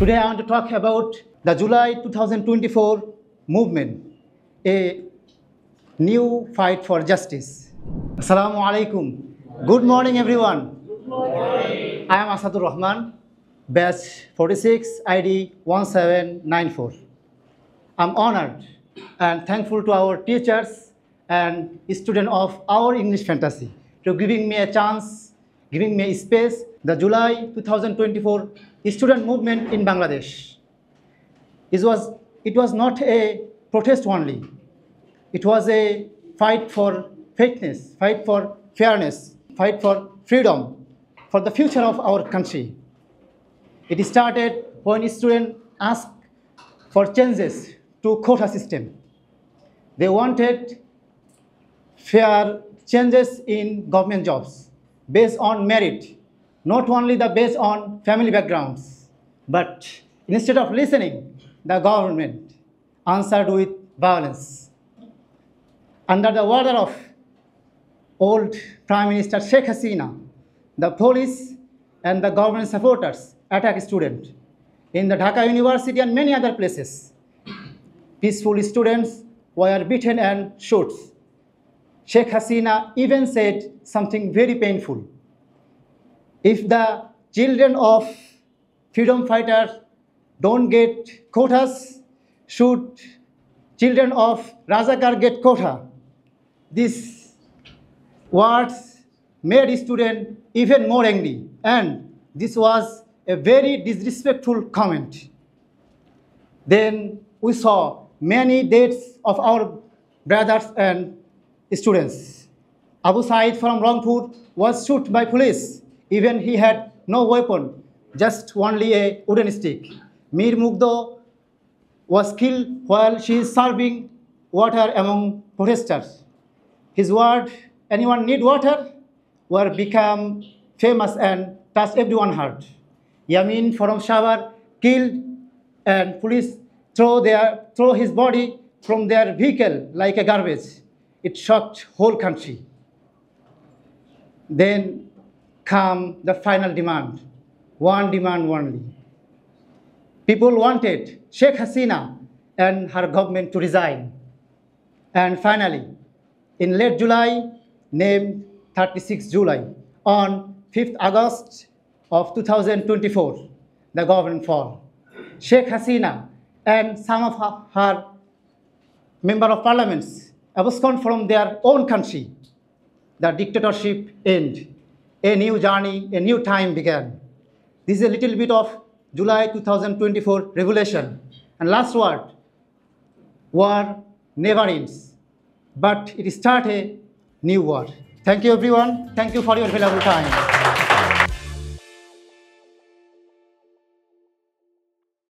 Today I want to talk about the July 2024 movement, a new fight for justice. Assalamu alaikum. Good morning, everyone. Good morning. I am Asadul, batch 46, ID 1794. I'm honored and thankful to our teachers and students of our English fantasy to giving me a chance, giving me a space. The July 2024 student movement in Bangladesh. It was not a protest only. It was a fight for fairness, fight for fairness, fight for freedom, for the future of our country. It started when students asked for changes to quota system. They wanted fair changes in government jobs based on merit, not only based on family backgrounds, but instead of listening, the government answered with violence. Under the order of old Prime Minister Sheikh Hasina, the police and the government supporters attacked students in the Dhaka University and many other places. Peaceful students were beaten and shot. Sheikh Hasina even said something very painful. If the children of freedom fighters don't get quotas, should children of Rajakar get quota? These words made students even more angry, and this was a very disrespectful comment. Then we saw many deaths of our brothers and students. Abu Said from Rangpur was shot by police. Even he had no weapon, just only a wooden stick. Mir Mugdo was killed while she is serving water among protesters. His word, anyone need water, were become famous and touched everyone's heart. Yamin from Shabar killed and police throw his body from their vehicle like a garbage. It shocked whole country. Then come the final demand, one demand only. People wanted Sheikh Hasina and her government to resign. And finally, in late July, named 36 July, on 5th August of 2024, the government fell. Sheikh Hasina and some of her member of parliaments absconded from their own country. The dictatorship ended. A new journey, a new time began. This is a little bit of July 2024 revelation. And last word, war never ends, but it starts a new war. Thank you, everyone. Thank you for your valuable time.